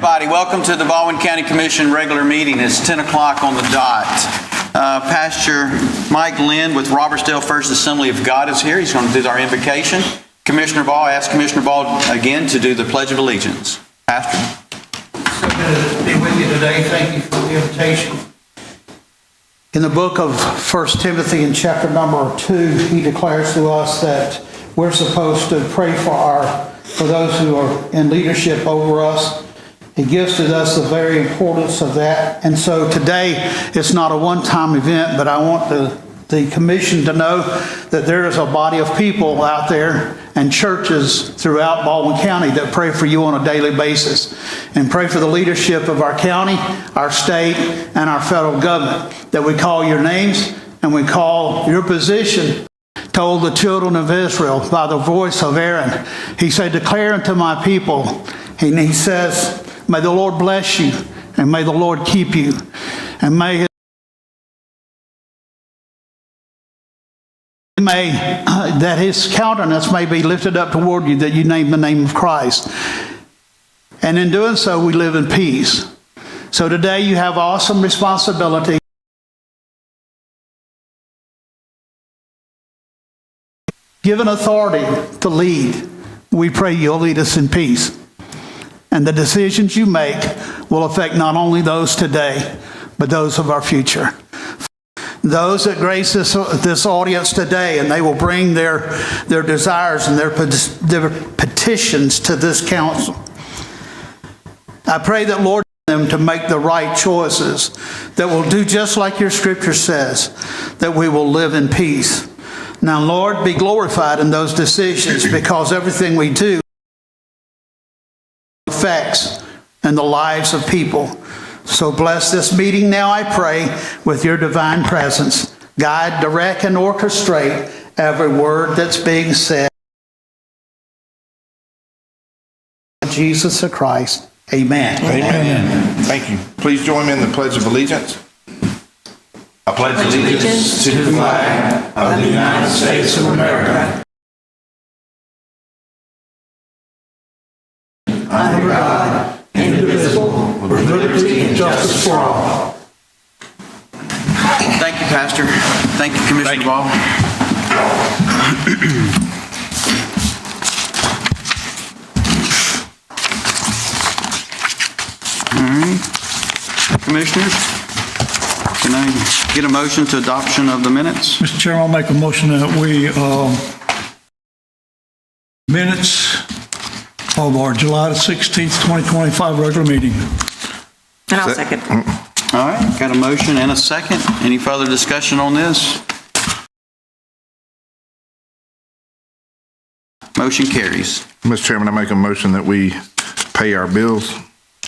Everybody, welcome to the Baldwin County Commission regular meeting. It's 10 o'clock on the dot. Pastor Mike Lynn with Robertsdale First Assembly of God is here. He's going to do our invocation. Commissioner Ball, I ask Commissioner Ball again to do the Pledge of Allegiance. Pastor. So good to be with you today. Thank you for the invitation. In the book of 1 Timothy in chapter number 2, he declares to us that we're supposed to pray for those who are in leadership over us. He gives to us the very importance of that. And so today, it's not a one-time event, but I want the commission to know that there is a body of people out there and churches throughout Baldwin County that pray for you on a daily basis and pray for the leadership of our county, our state, and our federal government, that we call your names and we call your position. Told the children of Israel by the voice of Aaron, he said, declare unto my people, and he says, may the Lord bless you, and may the Lord keep you, and may that his countenance may be lifted up toward you, that you name the name of Christ. And in doing so, we live in peace. So today you have awesome responsibility. Given authority to lead, we pray you'll lead us in peace. And the decisions you make will affect not only those today, but those of our future. Those that grace this audience today, and they will bring their desires and their petitions to this council. I pray that, Lord, them to make the right choices, that will do just like your scripture says, that we will live in peace. Now, Lord, be glorified in those decisions, because everything we do affects in the lives of people. So bless this meeting now, I pray, with your divine presence. Guide, direct, and orchestrate every word that's being said. Jesus the Christ. Amen. Amen. Thank you. Please join me in the Pledge of Allegiance. I pledge allegiance to the flag of the United States of America, under God, indivisible, with liberty and justice for all. Thank you, Pastor. Thank you, Commissioner Ball. All right. Commissioners, can I get a motion to adoption of the minutes? Mr. Chairman, I'll make a motion that we minutes of our July the 16th, 2025 regular meeting. And I'll second. All right, got a motion and a second. Any further discussion on this? Motion carries. Mr. Chairman, I make a motion that we pay our bills.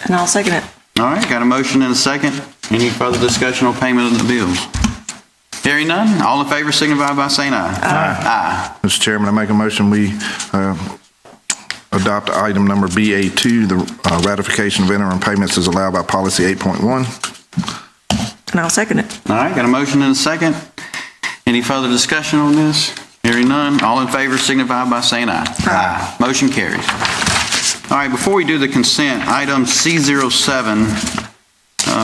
And I'll second it. All right, got a motion and a second. Any further discussion on payment of the bills? Hearing none, all in favor signify by saying aye. Aye. Mr. Chairman, I make a motion we adopt item number BA2, the ratification of interim payments is allowed by policy 8.1. And I'll second it. All right, got a motion and a second. Any further discussion on this? Hearing none, all in favor signify by saying aye. Aye. Motion carries. All right, before we do the consent, item C07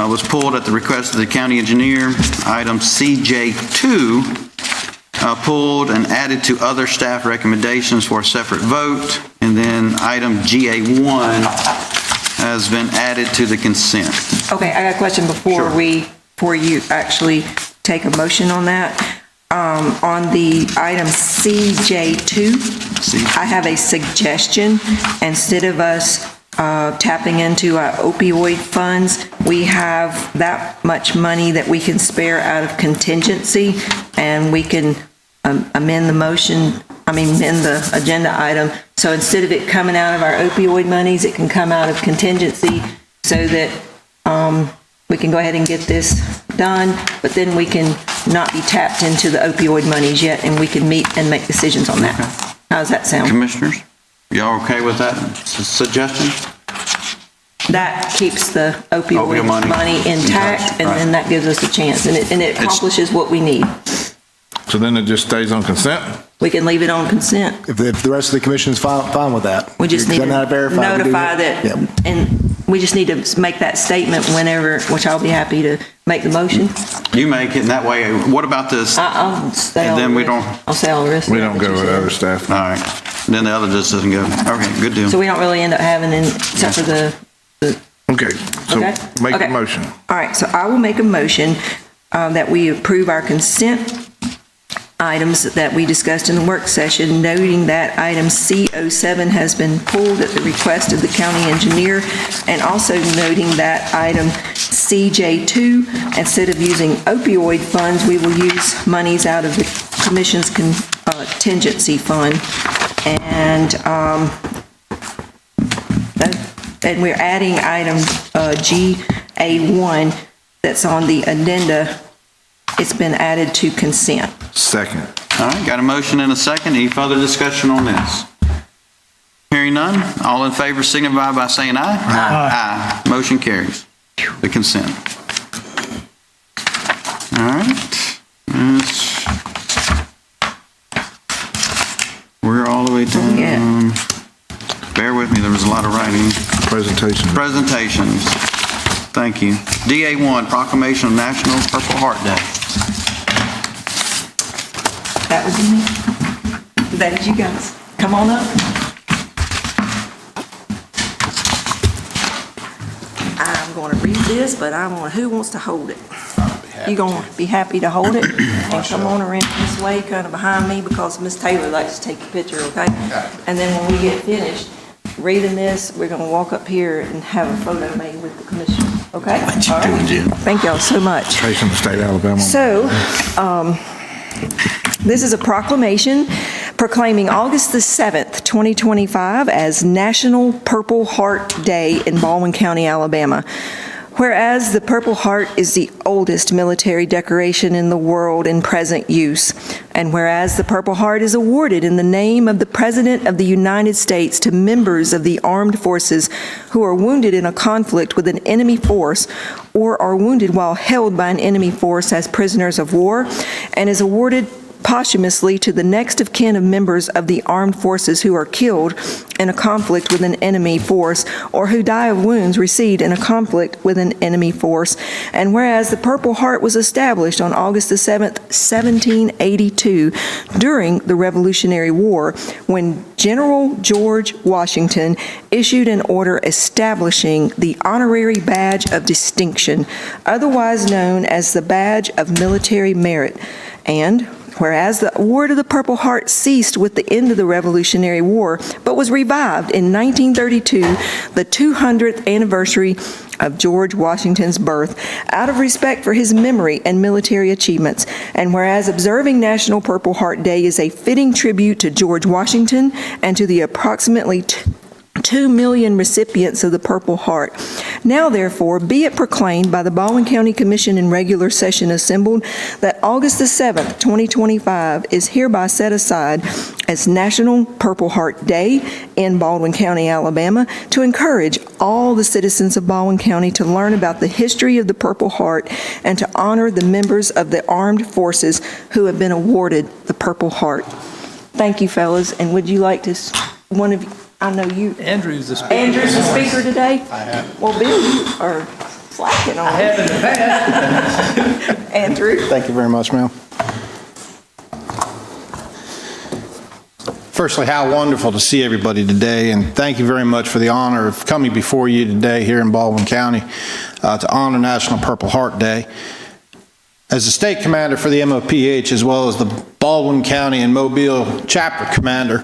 was pulled at the request of the county engineer. Item CJ2 pulled and added to other staff recommendations for a separate vote. And then item GA1 has been added to the consent. Okay, I got a question before you actually take a motion on that. On the item CJ2, I have a suggestion. Instead of us tapping into our opioid funds, we have that much money that we can spare out of contingency, and we can amend the agenda item. So instead of it coming out of our opioid monies, it can come out of contingency, so that we can go ahead and get this done, but then we can not be tapped into the opioid monies yet, and we can meet and make decisions on that. Okay. How does that sound? Commissioners, y'all okay with that suggestion? That keeps the opioid money intact, and then that gives us a chance, and it accomplishes what we need. So then it just stays on consent? We can leave it on consent. If the rest of the commission is fine with that. We just need to Doesn't have verify we do notify that. that, Yep. and we just need to make that statement whenever, which I'll be happy to make the motion. You make it, and that way, what about this? All I'll say all And then the we rest. don't- I'll say all the rest. of We that don't that go you with said. other staff. right, then the other just doesn't go. Okay, good deal. So we don't really end up having, except for the, Okay, so okay? make the Okay. motion. All right, so I will make a motion that we approve our consent items that we discussed in the work session, noting that item C07 has been pulled at the request of the county engineer, and also noting that item CJ2, instead of using opioid funds, we will use monies out of the commission's contingency fund. And we're adding item GA1 that's on the addenda. It's been added to consent. Second. All right, got a motion and a second. Any further discussion on this? Hearing none, all in favor signify by saying aye. Aye. Motion carries. The consent. All right. We're all the way down. Yeah. Bear with me, there was a lot of writing. Presentation. Presentations. Thank you. DA1, Proclamation of National Purple Heart Day. That would be me. That is you guys. Come on up. I'm going to read this, but who wants to hold it? You going to be happy to hold it? And come on around this way, kind of behind me, because Miss Taylor likes to take a picture, okay? And then when we get finished reading this, we're going to walk up here and have a photo made with the commissioner, okay? All right. Thank y'all so much. Based on the state of Alabama. So, this is a proclamation proclaiming August the 7th, 2025 as National Purple Heart Day in Baldwin County, Alabama. Whereas the Purple Heart is the oldest military decoration in the world in present use, and whereas the Purple Heart is awarded in the name of the President of the United States to members of the armed forces who are wounded in a conflict with an enemy force or are wounded while held by an enemy force as prisoners of war, and is awarded posthumously to the next of kin of members of the armed forces who are killed in a conflict with an enemy force or who die of wounds received in a conflict with an enemy force. And whereas the Purple Heart was established on August the 7th, 1782, during the Revolutionary War, when General George Washington issued an order establishing the honorary badge of distinction, otherwise known as the Badge of Military Merit. And whereas the award of the Purple Heart ceased with the end of the Revolutionary War, but was revived in 1932, the 200th anniversary of George Washington's birth, out of respect for his memory and military achievements. And whereas observing National Purple Heart Day is a fitting tribute to George Washington and to the approximately 2 million recipients of the Purple Heart. Now, therefore, be it proclaimed by the Baldwin County Commission in regular session assembled that August the 7th, 2025 is hereby set aside as National Purple Heart Day in Baldwin County, Alabama, to encourage all the citizens of Baldwin County to learn about the history of the Purple Heart and to honor the members of the armed forces who have been awarded the Purple Heart. Thank you, fellas, and would you like to, one of you, I know you. Andrew's the speaker. Andrew's the speaker today? I have. Well, Bill, you are slacking on it. I have in the past. Andrew? Thank you very much, ma'am. Firstly, how wonderful to see everybody today, and thank you very much for the honor of coming before you today here in Baldwin County to honor National Purple Heart Day. As the state commander for the MOPH, as well as the Baldwin County and Mobile chapter commander,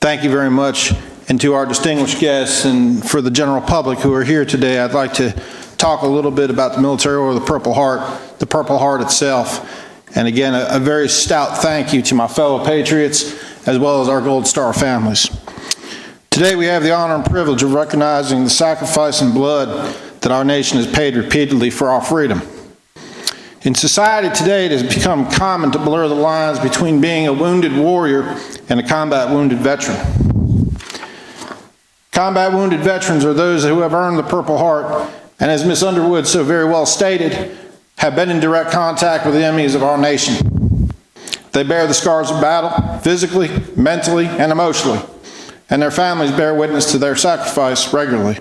thank you very much. And to our distinguished guests and for the general public who are here today, I'd like to talk a little bit about the military order of the Purple Heart itself. And again, a very stout thank you to my fellow patriots, as well as our Gold Star families. Today we have the honor and privilege of recognizing the sacrifice and blood that our nation has paid repeatedly for our freedom. In society today, it has become common to blur the lines between being a wounded warrior and a combat wounded veteran. Combat wounded veterans are those who have earned the Purple Heart, and as Ms. Underwood so very well stated, have been in direct contact with the enemies of our nation. They bear the scars of battle, physically, mentally, and emotionally, and their families bear witness to their sacrifice regularly.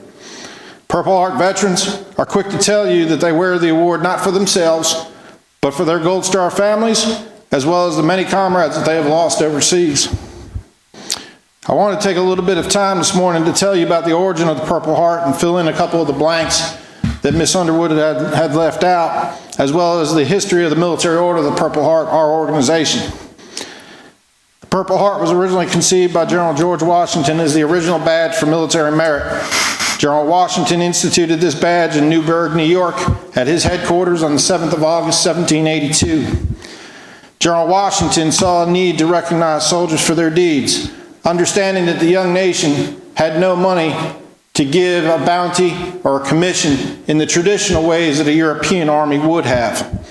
Purple Heart veterans are quick to tell you that they wear the award not for themselves, but for their Gold Star families, as well as the many comrades that they have lost overseas. I want to take a little bit of time this morning to tell you about the origin of the Purple Heart and fill in a couple of the blanks that Miss Underwood had left out, as well as the history of the military order of the Purple Heart, our organization. The Purple Heart was originally conceived by General George Washington as the original badge for military merit. General Washington instituted this badge in Newburgh, New York, at his headquarters on the 7th of August, 1782. General Washington saw a need to recognize soldiers for their deeds, understanding that the young nation had no money to give a bounty or a commission in the traditional ways that a European army would have.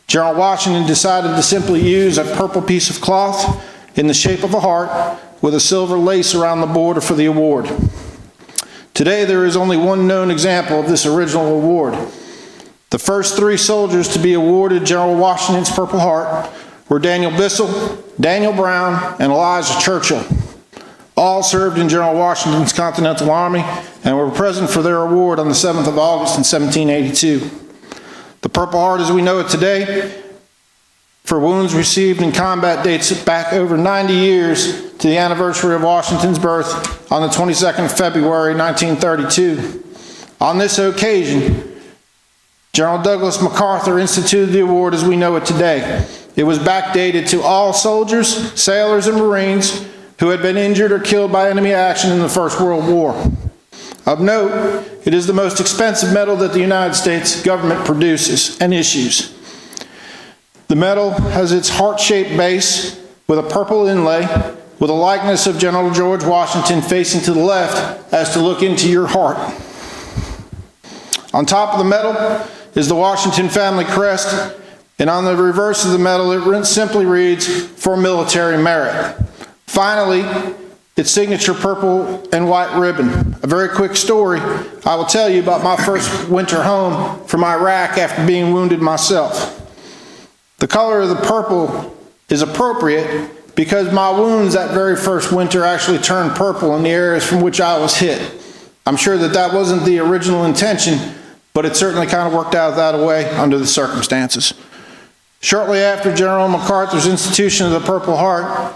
General Washington decided to simply use a purple piece of cloth in the shape of a heart with a silver lace around the border for the award. Today, there is only one known example of this original award. The first 3 soldiers to be awarded General Washington's Purple Heart were Daniel Bissell, Daniel Brown, and Elijah Churchill. All served in General Washington's Continental Army and were present for their award on the 7th of August in 1782. The Purple Heart as we know it today for wounds received in combat dates back over 90 years to the anniversary of Washington's birth on the 22nd of February 1932. On this occasion, General Douglas MacArthur instituted the award as we know it today. It was backdated to all soldiers, sailors, and Marines who had been injured or killed by enemy action in the First World War. Of note, it is the most expensive medal that the United States government produces and issues. The medal has its heart-shaped base with a purple inlay with a likeness of General George Washington facing to the left as to look into your heart. On top of the medal is the Washington family crest, and on the reverse of the medal it simply reads, "For military merit." Finally, its signature purple and white ribbon. A very quick story I will tell you about my first winter home from Iraq after being wounded myself. The color of the purple is appropriate because my wounds that very first winter actually turned purple in the areas from which I was hit. I'm sure that that wasn't the original intention, but it certainly kind of worked out that way under the circumstances. Shortly after General MacArthur's institution of the Purple Heart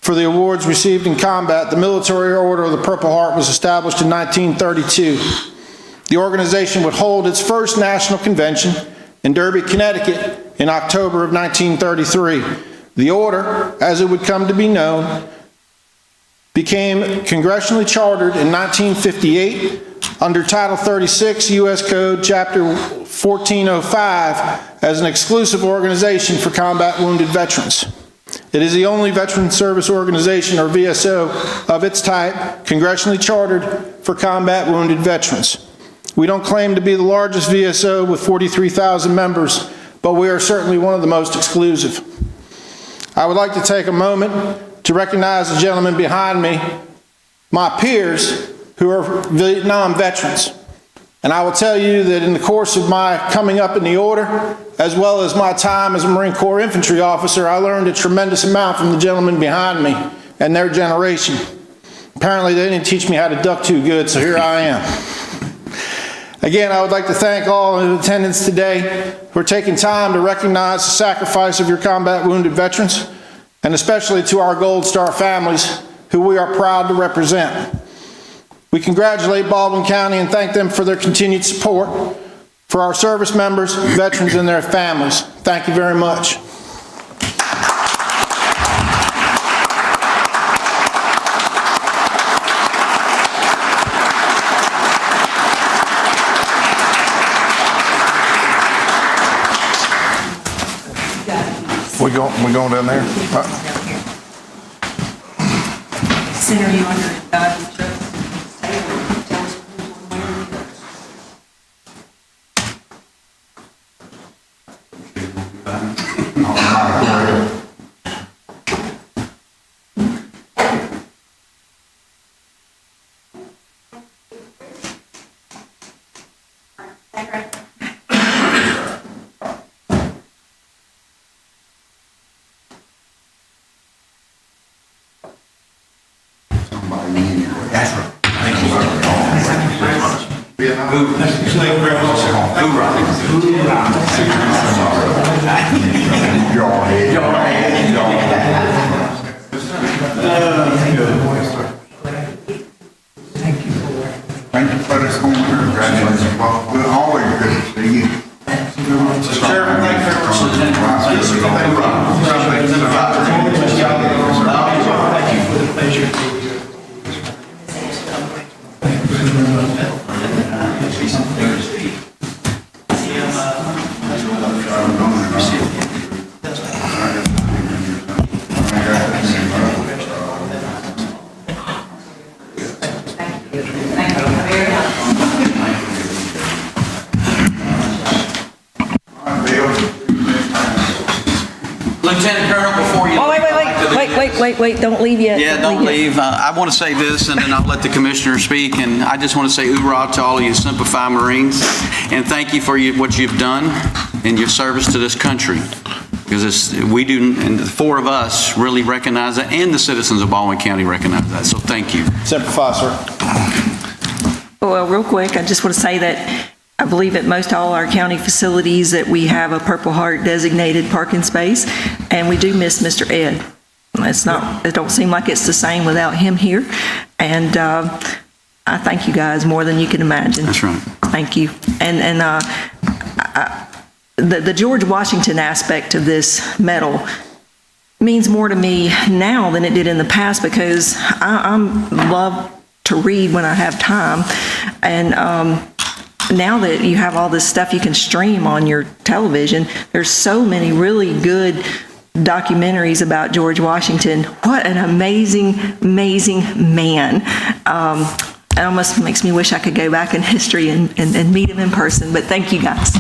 for the awards received in combat, the Military Order of the Purple Heart was established in 1932. The organization would hold its first national convention in Derby, Connecticut in October of 1933. The order, as it would come to be known, became congressionally chartered in 1958 under Title 36 U.S. Code Chapter 1405 as an exclusive organization for combat wounded veterans. It is the only veteran service organization, or VSO, of its type congressionally chartered for combat wounded veterans. We don't claim to be the largest VSO with 43,000 members, but we are certainly one of the most exclusive. I would like to take a moment to recognize the gentleman behind me, my peers who are Vietnam veterans. And I will tell you that in the course of my coming up in the order, as well as my time as a Marine Corps infantry officer, I learned a tremendous amount from the gentlemen behind me and their generation. Apparently they didn't teach me how to duck too good, so here I am. Again, I would like to thank all in attendance today for taking time to recognize the sacrifice of your combat wounded veterans, and especially to our Gold Star families who we are proud to represent. We congratulate Baldwin County and thank them for their continued support for our service members, veterans, and their families. Thank you very much. We going down there? Senator, you want to guide the church? Tell us one way or the other. Thank you for this home. Congratulations. Well, good, always good to see you. Chairman, thank you very much for Lieutenant Colonel, before you... Oh, wait, don't leave yet. Yeah, don't leave. I want to say this, and then I'll let the commissioner speak, and I just want to say hoorah to all of you Simplify Marines, and thank you for what you've done in your service to this country, because we do, and the four of us really recognize that, and the citizens of Baldwin County recognize that, so thank you. Simplify, sir. Well, real quick, I just want to say that I believe at most all our county facilities that we have a Purple Heart designated parking space, and we do miss Mr. Ed. It don't seem like it's the same without him here, and I thank you guys more than you can imagine. That's right. Thank you. And the George Washington aspect of this medal means more to me now than it did in the past, because I love to read when I have time, and now that you have all this stuff you can stream on your television, there's so many really good documentaries about George Washington. What an amazing, amazing man. It almost makes me wish I could go back in history and meet him in person, but thank you guys.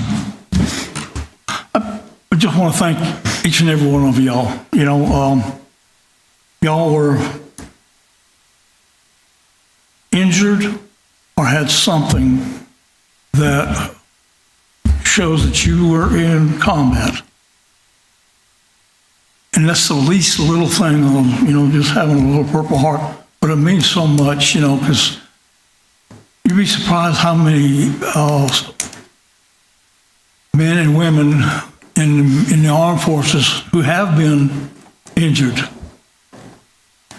I just want to thank each and every one of y'all. You know, y'all were injured or had something that shows that you were in combat. And that's the least little thing of, you know, just having a little Purple Heart. But it means so much, you know, because you'd be surprised how many men and women in the armed forces who have been injured.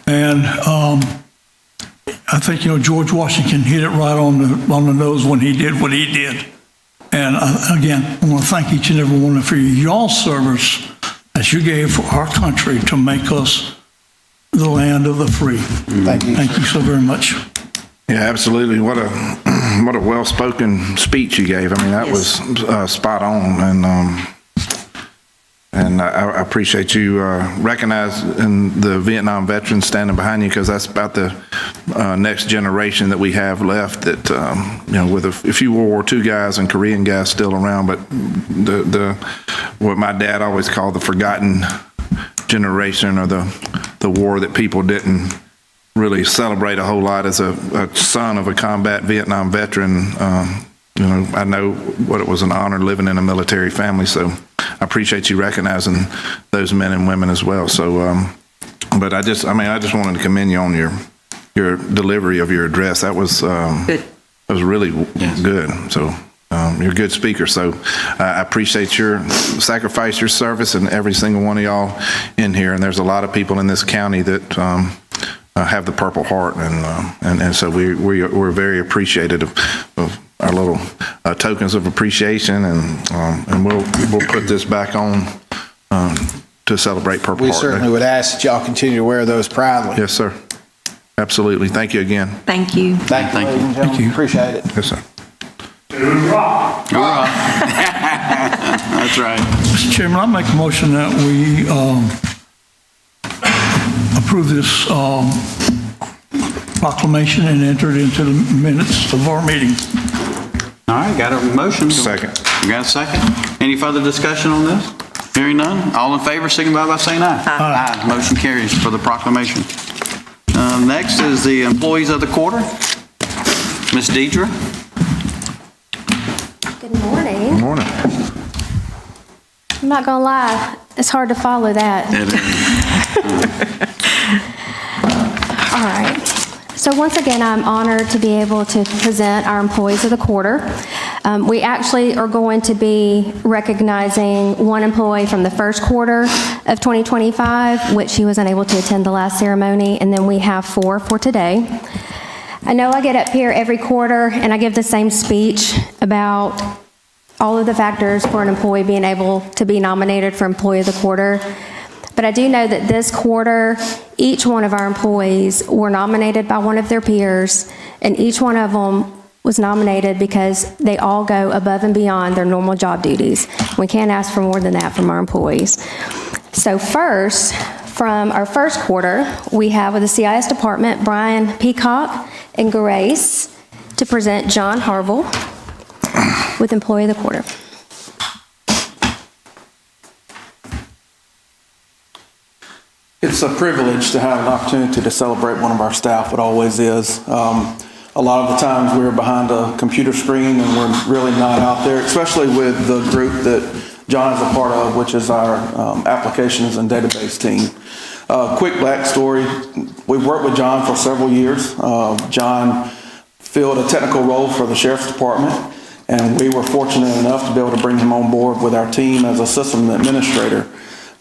And I think, you know, George Washington hit it right on the nose when he did what he did. And again, I want to thank each and every one of you for your service that you gave for our country to make us the land of the free. Thank you. Thank you so very much. Yeah, absolutely. What a well-spoken speech you gave. I mean, that was spot on, and I appreciate you recognizing the Vietnam veterans standing behind you, because that's about the next generation that we have left. That you know, with a few World War II guys and Korean guys still around, but the what my dad always called the forgotten generation, or the war that people didn't really celebrate a whole lot. As a son of a combat Vietnam veteran, you know, I know what it was an honor living in a military family. So I appreciate you recognizing those men and women as well. So, but I just wanted to commend you on your delivery of your address. That was Good. That was really good. So. You're a good speaker, so I appreciate your sacrifice, your service, and every single one of y'all in here. And there's a lot of people in this county that have the Purple Heart, and so we're very appreciative of our little tokens of appreciation, and we'll put this back on to celebrate Purple We Heart certainly Day. would ask that y'all continue to wear those proudly. Yes, sir. Absolutely. Thank you again. Thank you. Thank you, Thank you. ladies and gentlemen. you. Appreciate it. Yes, sir. That's right. Mr. Chairman, I make a motion that we approve this proclamation and enter it into the minutes of our meeting. All right, got a motion. Second. You got a second? Any further discussion on this? Hearing none, all in favor, signify by saying aye. Aye. Motion carries for the proclamation. Next is the employees of the quarter. Ms. Deidre. Good morning. Good morning. I'm not gonna lie, it's hard to follow that. It is. All right. So once again, I'm honored to be able to present our employees of the quarter. We actually are going to be recognizing one employee from the first quarter of 2025, which he was unable to attend the last ceremony, and then we have 4 for today. I know I get up here every quarter and I give the same speech about all of the factors for an employee being able to be nominated for Employee of the Quarter. But I do know that this quarter, each one of our employees were nominated by one of their peers, and each one of them was nominated because they all go above and beyond their normal job duties. We can't ask for more than that from our employees. So first, from our first quarter, we have with the CIS department, Brian Peacock and Grace, to present John Harville with Employee of the Quarter. It's a privilege to have an opportunity to celebrate one of our staff. It always is. A lot of the times we're behind a computer screen and we're really not out there, especially with the group that John is a part of, which is our applications and database team. Quick backstory, we've worked with John for several years. John filled a technical role for the Sheriff's Department, and we were fortunate enough to be able to bring him on board with our team as a system administrator.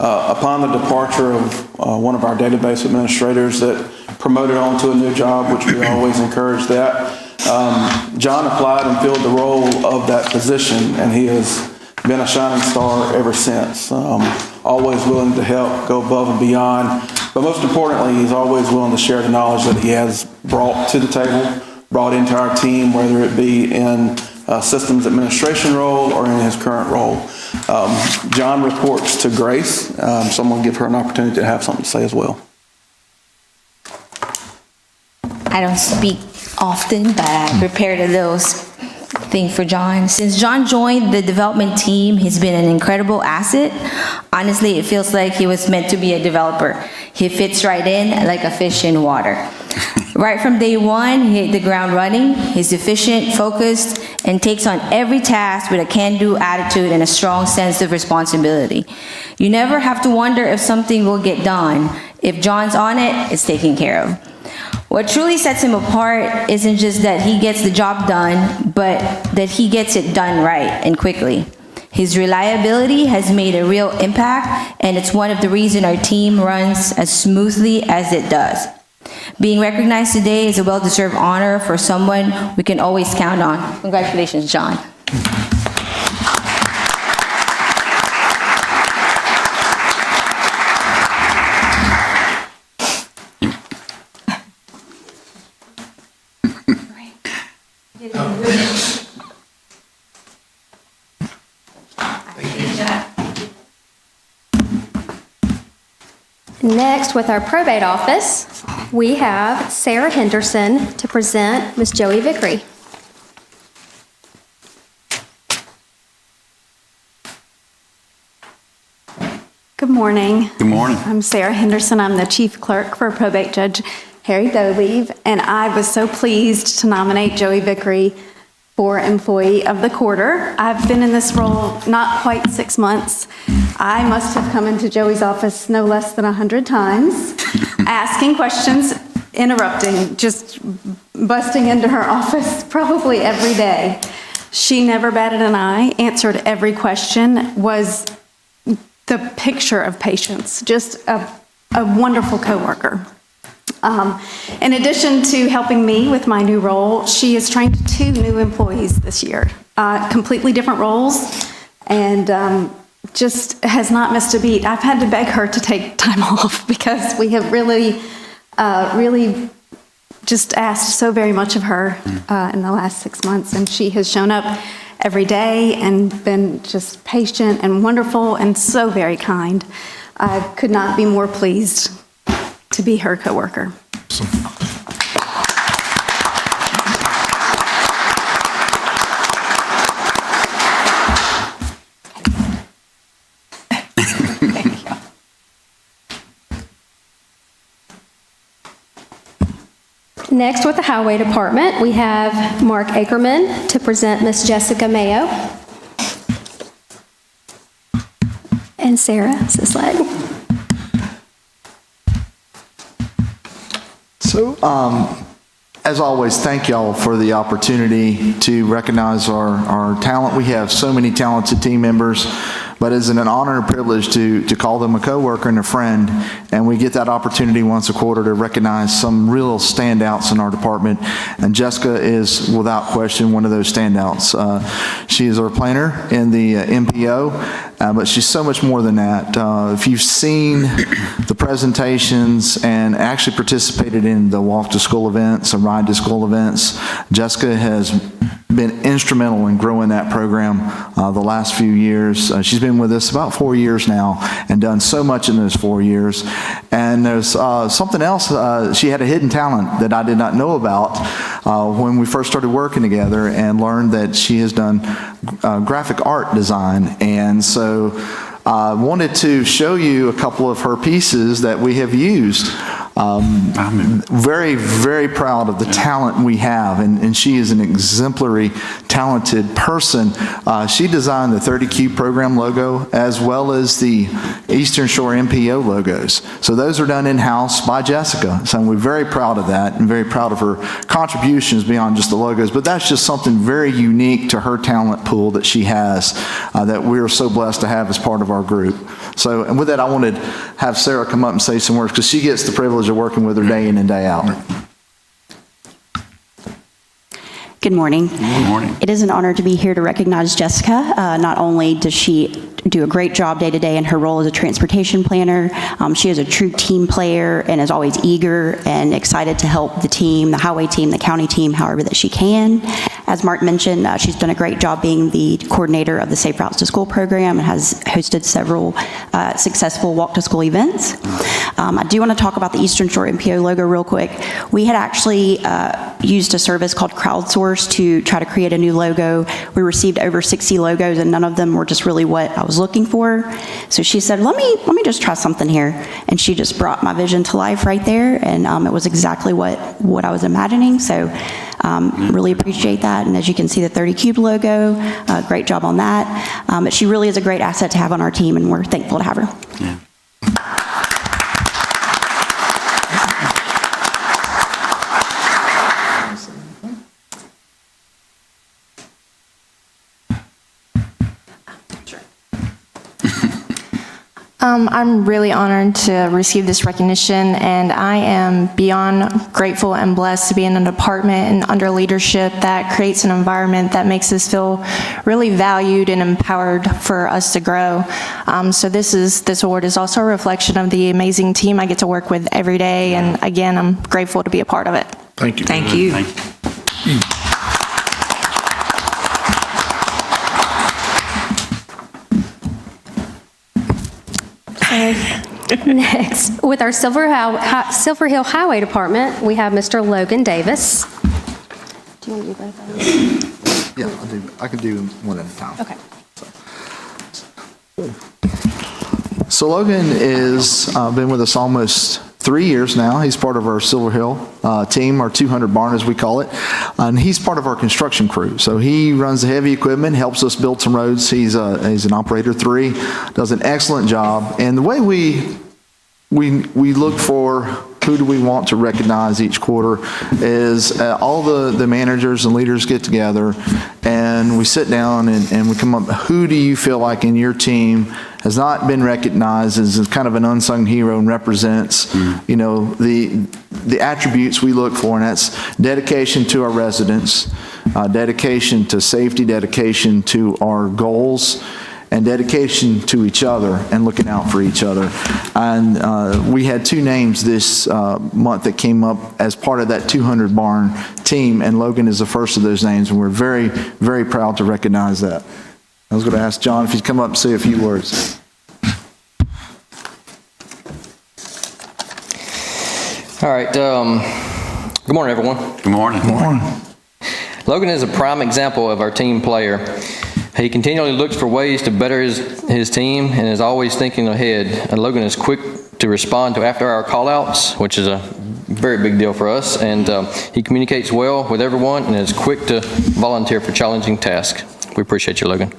Upon the departure of one of our database administrators that promoted on to a new job, which we always encourage that, John applied and filled the role of that position, and he has been a shining star ever since. Always willing to help, go above and beyond, but most importantly, he's always willing to share the knowledge that he has brought to the table, brought into our team, whether it be in systems administration role or in his current role. John reports to Grace. Someone give her an opportunity to have something to say as well. I don't speak often, but I prepared a little thing for John. Since John joined the development team, he's been an incredible asset. Honestly, it feels like he was meant to be a developer. He fits right in like a fish in water. Right from day one, he hit the ground running. He's efficient, focused, and takes on every task with a can-do attitude and a strong sense of responsibility. You never have to wonder if something will get done. If John's on it, it's taken care of. What truly sets him apart isn't just that he gets the job done, but that he gets it done right and quickly. His reliability has made a real impact, and it's one of the reasons our team runs as smoothly as it does. Being recognized today is a well-deserved honor for someone we can always count on. Congratulations, John. Next, with our probate office, we have Sarah Henderson to present Ms. Joey Vickery. Good morning. Good morning. I'm Sarah Henderson. I'm the chief clerk for probate judge Harry Doleave, and I was so pleased to nominate Joey Vickery for Employee of the Quarter. I've been in this role not quite 6 months. I must have come into Joey's office no less than 100 times, asking questions, interrupting, just busting into her office probably every day. She never batted an eye, answered every question, was the picture of patience, just a wonderful coworker. In addition to helping me with my new role, she has trained 2 new employees this year, completely different roles, and just has not missed a beat. I've had to beg her to take time off because we have really just asked so very much of her in the last 6 months, and she has shown up every day and been just patient and wonderful and so very kind. I could not be more pleased to be her coworker. Next, with the Highway Department, we have Mark Ackerman to present Miss Jessica Mayo. And Sarah Sislag. So, as always, thank y'all for the opportunity to recognize our talent. We have so many talented team members, but it's an honor and privilege to call them a coworker and a friend, and we get that opportunity once a quarter to recognize some real standouts in our department, and Jessica is, without question, one of those standouts. She is our planner in the MPO, but she's so much more than that. If you've seen the presentations and actually participated in the walk to school events and ride to school events, Jessica has been instrumental in growing that program the last few years. She's been with us about 4 years now and done so much in those 4 years. And there's something else. She had a hidden talent that I did not know about when we first started working together, and learned that she has done graphic art design. And so I wanted to show you a couple of her pieces that we have used. I'm very, very proud of the talent we have, and she is an exemplary, talented person. She designed the 30Q program logo as well as the Eastern Shore MPO logos. So those are done in-house by Jessica. So we're very proud of that and very proud of her contributions beyond just the logos. But that's just something very unique to her talent pool that she has that we're so blessed to have as part of our group. So, and with that, I wanted to have Sarah come up and say some words, because she gets the privilege of working with her day in and day out. Good morning. Good morning. It is an honor to be here to recognize Jessica. Not only does she do a great job day to day in her role as a transportation planner, she is a true team player and is always eager and excited to help the team, the highway team, the county team, however that she can. As Mark mentioned, she's done a great job being the coordinator of the Safe Routes to School program and has hosted several successful walk to school events. I do want to talk about the Eastern Shore MPO logo real quick. We had actually used a service called Crowdsource to try to create a new logo. We received over 60 logos, and none of them were just really what I was looking for. So she said, let me just try something here. And she just brought my vision to life right there, and it was exactly what I was imagining. So really appreciate that. And as you can see, the 30 Cube logo, great job on that. But she really is a great asset to have on our team, and we're thankful to have her. Yeah. I'm really honored to receive this recognition, and I am beyond grateful and blessed to be in a department and under leadership that creates an environment that makes us feel really valued and empowered for us to grow. So this award is also a reflection of the amazing team I get to work with every day, and again, I'm grateful to be a part of it. Thank you. Thank you. Thank you. Next, with our Silver Hill Highway Department, we have Mr. Logan Davis. Do you want to do both of them? Yeah, I can do one at a time. Okay. So Logan is been with us almost 3 years now. He's part of our Silver Hill team, our 200 barn as we call it, and he's part of our construction crew. So he runs the heavy equipment, helps us build some roads. He's an operator 3, does an excellent job. And the way we look for who do we want to recognize each quarter is all the managers and leaders get together and we sit down and we come up, who do you feel like in your team has not been recognized as kind of an unsung hero and represents, you know, the attributes we look for, and that's dedication to our residents, dedication to safety, dedication to our goals, and dedication to each other and looking out for each other. And we had 2 names this month that came up as part of that 200 barn team, and Logan is the first of those names, and we're very, very proud to recognize that. I was going to ask John if he'd come up and say a few words. All right. Good morning, everyone. Good morning. Good morning. Logan is a prime example of our team player. He continually looks for ways to better his team and is always thinking ahead. And Logan is quick to respond to after-hour call-outs, which is a very big deal for us. And he communicates well with everyone and is quick to volunteer for challenging tasks. We appreciate you, Logan.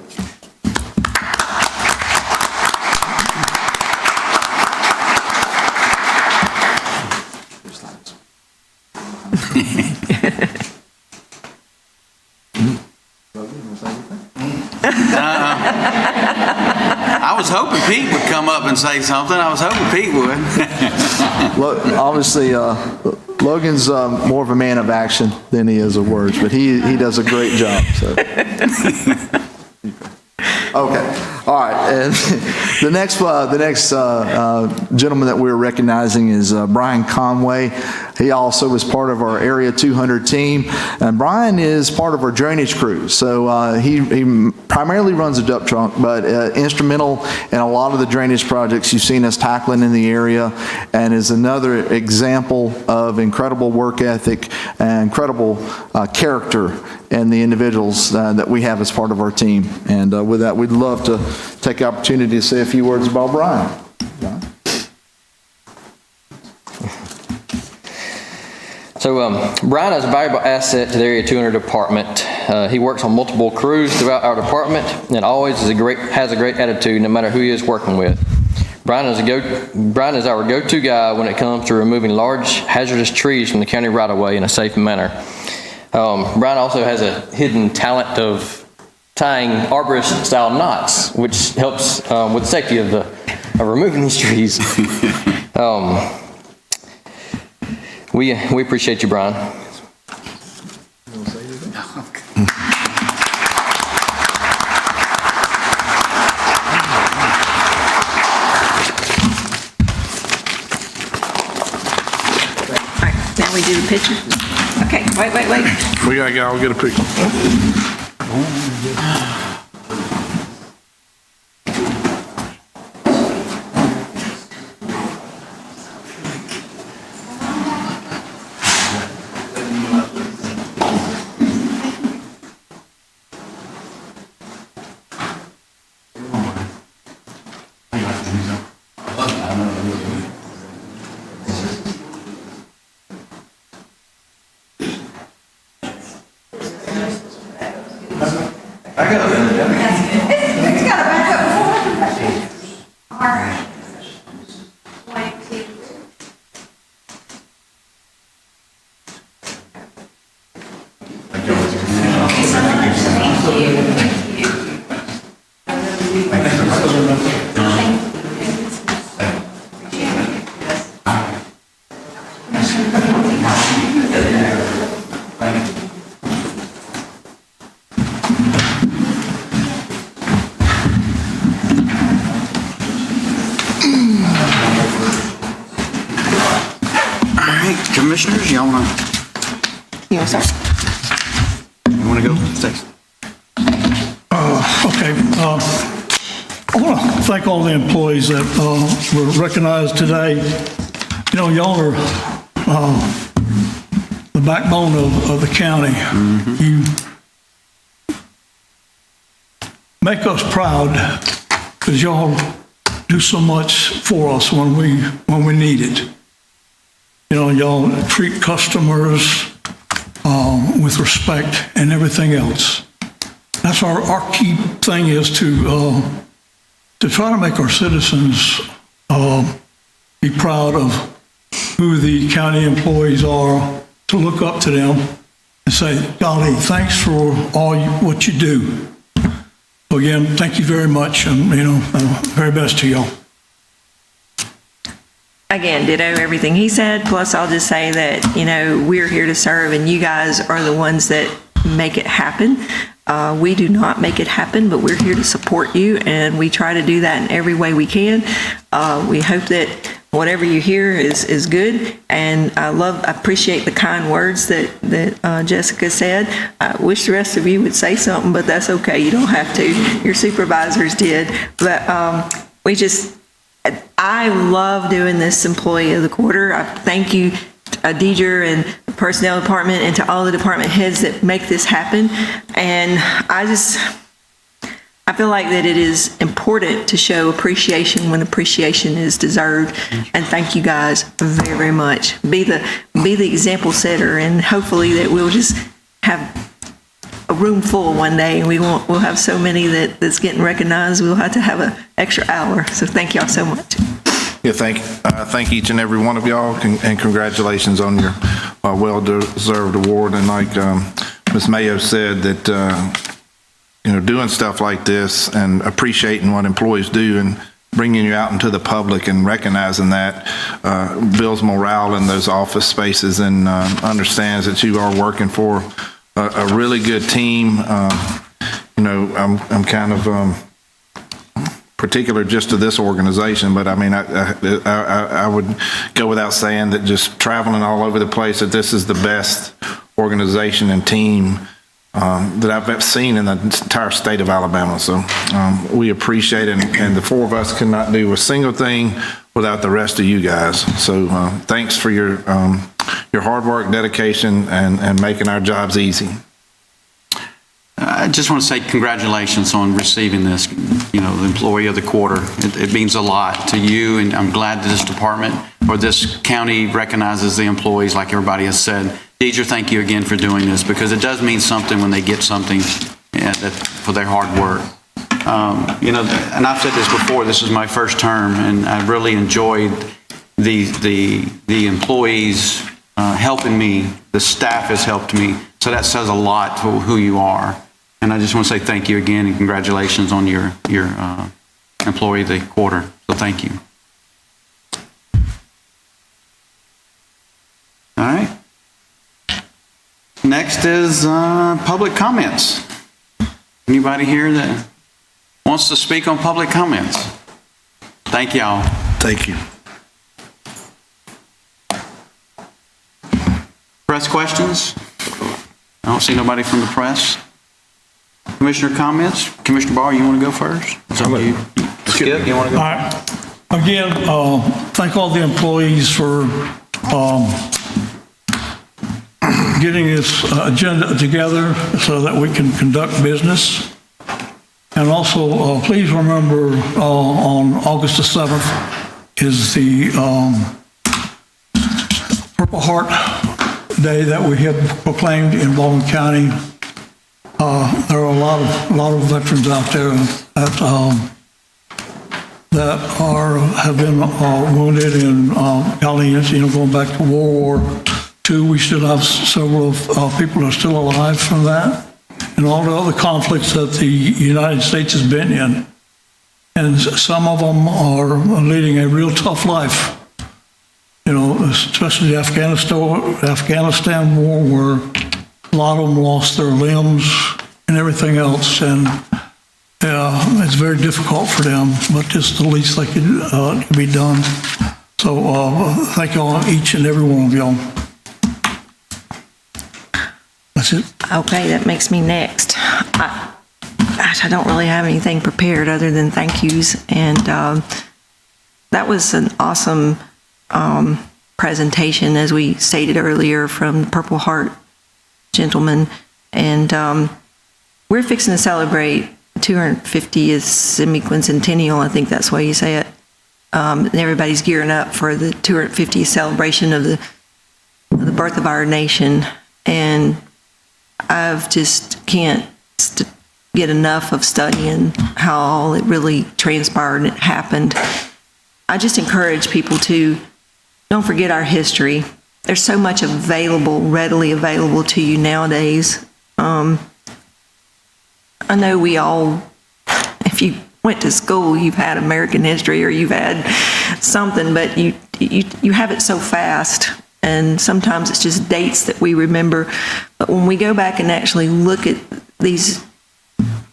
I was hoping Pete would come up and say something. I was hoping Pete would. Obviously, Logan's more of a man of action than he is of words, but he does a great job. So. Okay. All right. And the next gentleman that we're recognizing is Brian Conway. He also was part of our Area 200 team, and Brian is part of our drainage crew. So he primarily runs a dump truck, but instrumental in a lot of the drainage projects you've seen us tackling in the area, and is another example of incredible work ethic and incredible character in the individuals that we have as part of our team. And with that, we'd love to take the opportunity to say a few words about Brian. So Brian is a valuable asset to the Area 200 department. He works on multiple crews throughout our department and always has a great attitude no matter who he is working with. Brian is our go-to guy when it comes to removing large hazardous trees from the county right-of-way in a safe manner. Brian also has a hidden talent of tying arborist-style knots, which helps with the safety of removing these trees. We appreciate you, Brian. Now we do the picture. Okay, wait. We gotta go get a picture. Commissioners, y'all want to? You want to start? You want to go? Stacy? Okay. I want to thank all the employees that were recognized today. You know, y'all are the backbone of the county. You make us proud because y'all do so much for us when we need it. You know, y'all treat customers with respect and everything else. That's our key thing, is to try to make our citizens be proud of who the county employees are, to look up to them and say, golly, thanks for what you do. So again, thank you very much, and very best to y'all. Again, ditto everything he said, plus I'll just say that, we're here to serve and you guys are the ones that make it happen. We do not make it happen, but we're here to support you, and we try to do that in every way we can. We hope that whatever you hear is good, and I appreciate the kind words that Jessica said. I wish the rest of you would say something, but that's okay. You don't have to. Your supervisors did. But I love doing this Employee of the Quarter. I thank you, Deidre and the Personnel Department, and to all the department heads that make this happen. And I feel like that it is important to show appreciation when appreciation is deserved. And thank you guys very, very much. Be the example setter, and hopefully that we'll just have a room full one day, and we'll have so many that's getting recognized, we'll have to have an extra hour. So thank y'all so much. Yeah, thank each and every one of y'all, and congratulations on your well-deserved award. And like Ms. Mayo said, that, doing stuff like this and appreciating what employees do and bringing you out into the public and recognizing that builds morale in those office spaces and understands that you are working for a really good team. I'm kind of particular just to this organization, but I mean, I would go without saying that just traveling all over the place, that this is the best organization and team that I've seen in the entire state of Alabama. So we appreciate it, and the four of us could not do a single thing without the rest of you guys. So thanks for your hard work, dedication, and making our jobs easy. I just want to say congratulations on receiving this, the Employee of the Quarter. It means a lot to you, and I'm glad that this department or this county recognizes the employees like everybody has said. Deidre, thank you again for doing this, because it does mean something when they get something for their hard work. And I've said this before, this is my first term, and I really enjoyed the employees helping me. The staff has helped me. So that says a lot for who you are. And I just want to say thank you again and congratulations on your Employee of the Quarter. So thank you. All right. Next is public comments. Anybody here that wants to speak on public comments? Thank y'all. Thank you. Press questions? I don't see nobody from the press. Commissioner comments? Commissioner Barr, you want to go first? It's up to you. Skip, you want to go? All right. Again, thank all the employees for getting this agenda together so that we can conduct business. And also, please remember on August the 7th is the Purple Heart Day that we have proclaimed in Baldwin County. There are a lot of veterans out there that have been wounded in galleons, going back to World War II. We still have several people that are still alive from that, and all the other conflicts that the United States has been in. And some of them are leading a real tough life. Especially the Afghanistan war, where a lot of them lost their limbs and everything else, and it's very difficult for them, but it's the least that can be done. So thank you all, each and every one of y'all. That's it. Okay, that makes me next. I don't really have anything prepared other than thank yous, and that was an awesome presentation, as we stated earlier, from the Purple Heart gentleman. And we're fixing to celebrate 250th semi-quincentennial, I think that's why you say it. And everybody's gearing up for the 250th celebration of the birth of our nation. And I've just can't get enough of studying how all it really transpired and it happened. I just encourage people to don't forget our history. There's so much readily available to you nowadays. I know we all, if you went to school, you've had American history or you've had something, but you have it so fast, and sometimes it's just dates that we remember. But when we go back and actually look at these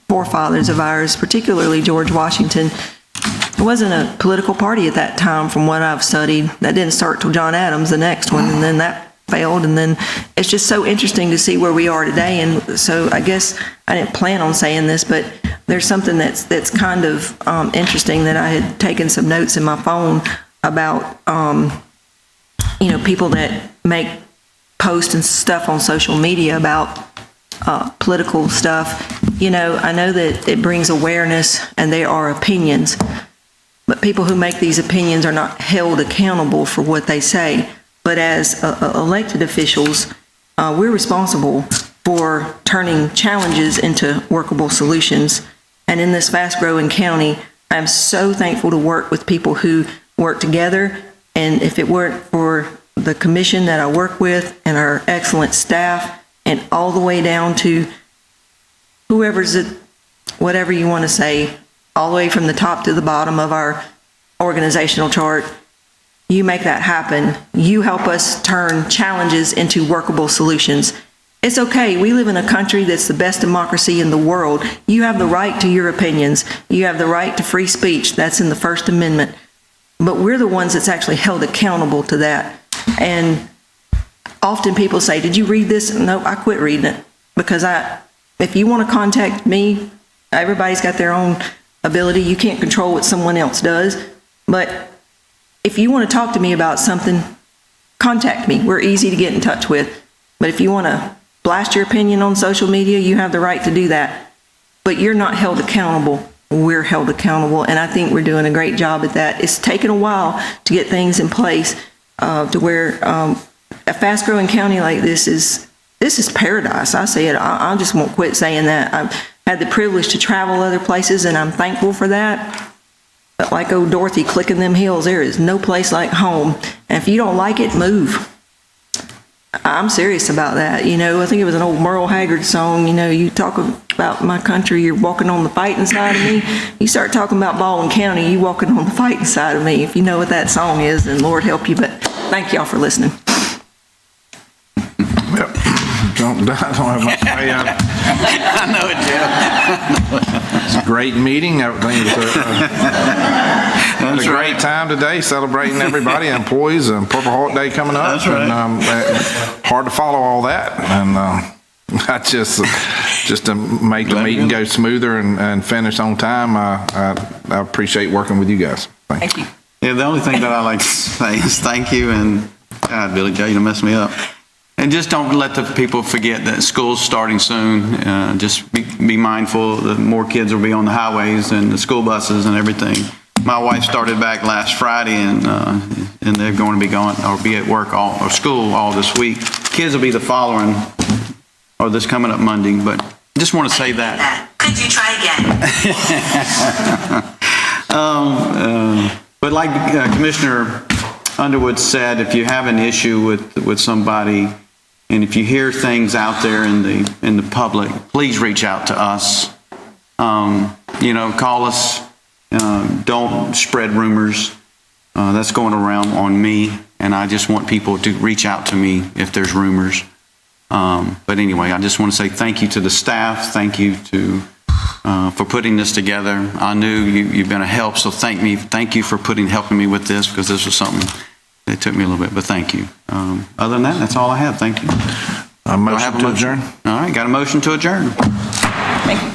forefathers of ours, particularly George Washington, it wasn't a political party at that time, from what I've studied. That didn't start till John Adams, the next one, and then that failed. And then it's just so interesting to see where we are today. And so I guess I didn't plan on saying this, but there's something that's kind of interesting that I had taken some notes in my phone about, people that make posts and stuff on social media about political stuff. I know that it brings awareness and there are opinions, but people who make these opinions are not held accountable for what they say. But as elected officials, we're responsible for turning challenges into workable solutions. And in this fast-growing county, I'm so thankful to work with people who work together. And if it weren't for the commission that I work with and our excellent staff, and all the way down to whoever's it, whatever you want to say, all the way from the top to the bottom of our organizational chart. You make that happen. You help us turn challenges into workable solutions. It's okay. We live in a country that's the best democracy in the world. You have the right to your opinions. You have the right to free speech. That's in the First Amendment. But we're the ones that's actually held accountable to that. And often people say, did you read this? No, I quit reading it because if you want to contact me, everybody's got their own ability. You can't control what someone else does. But if you want to talk to me about something, contact me. We're easy to get in touch with. But if you want to blast your opinion on social media, you have the right to do that. But you're not held accountable. We're held accountable, and I think we're doing a great job at that. It's taken a while to get things in place to where a fast-growing county like this is paradise. I say it. I just won't quit saying that. I've had the privilege to travel other places, and I'm thankful for that. But like old Dorothy clicking them heels, there is no place like home. And if you don't like it, move. I'm serious about that. You know, I think it was an old Merle Haggard song. You know, you talk about my country, you're walking on the fighting side of me. You start talking about Baldwin County, you walking on the fighting side of me. If you know what that song is, then Lord help you. But thank y'all for listening. Yep. Don't have much to say. I know it, Jeff. It's a great meeting. Everything was had a great time today celebrating everybody, employees, and Purple Heart Day coming up. That's right. And, hard to follow all that. And I just to make the meeting go smoother and finish on time, I appreciate working with you guys. Thank you. Yeah, the only thing that I like to say is thank you, and God, Billy Joe, you messed me up. And just don't let the people forget that school's starting soon. Just be mindful that more kids will be on the highways and the school buses and everything. My wife started back last Friday, and they're going to be going or be at work or school all this week. Kids will be the following or this coming up Monday. But I just want to say that. Could you try again? But like Commissioner Underwood said, if you have an issue with somebody, and if you hear things out there in the public, please reach out to us. Call us. Don't spread rumors. That's going around on me, and I just want people to reach out to me if there's rumors. But anyway, I just want to say thank you to the staff. Thank you for putting this together. I knew you've been a help, so thank you for helping me with this, because this was something that took me a little bit, but thank you. Other than that, that's all I have. Thank you. Motion to adjourn. All right, got a motion to adjourn. Thank you.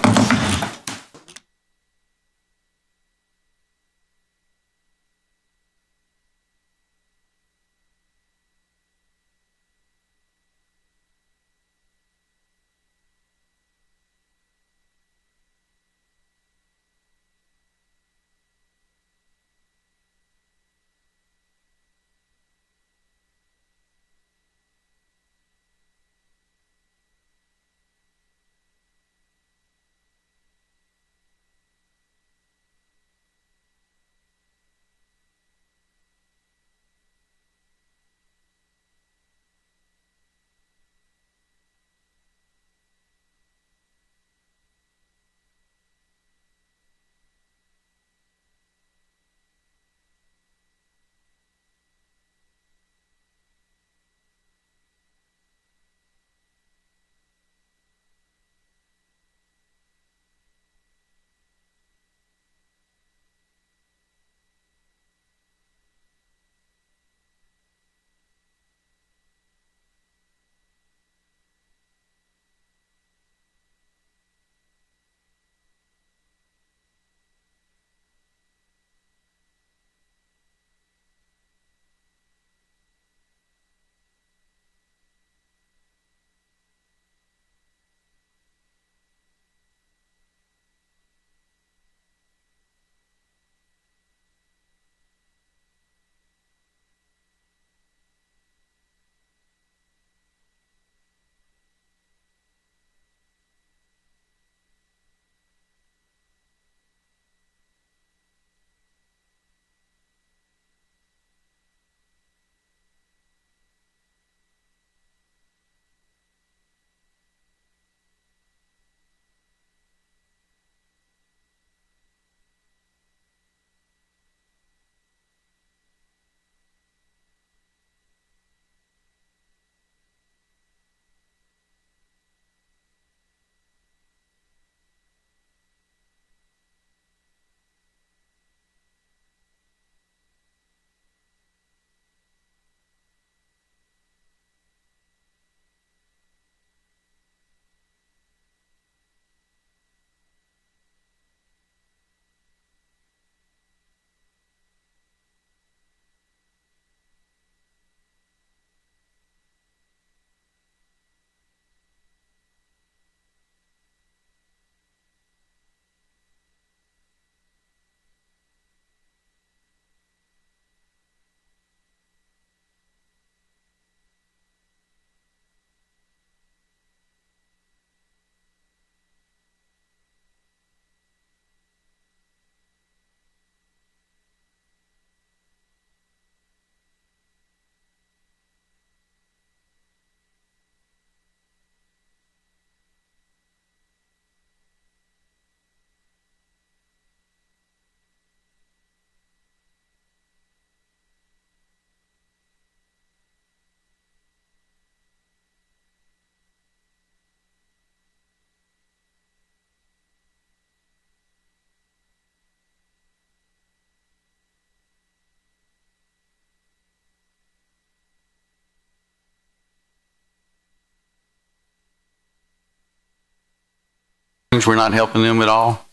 roads, we're not helping them at all?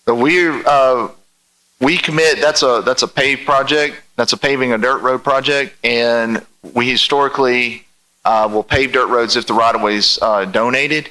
So we commit, that's a paved project, that's a paving a dirt road project, and we historically will pave dirt roads if the right-of-way's donated.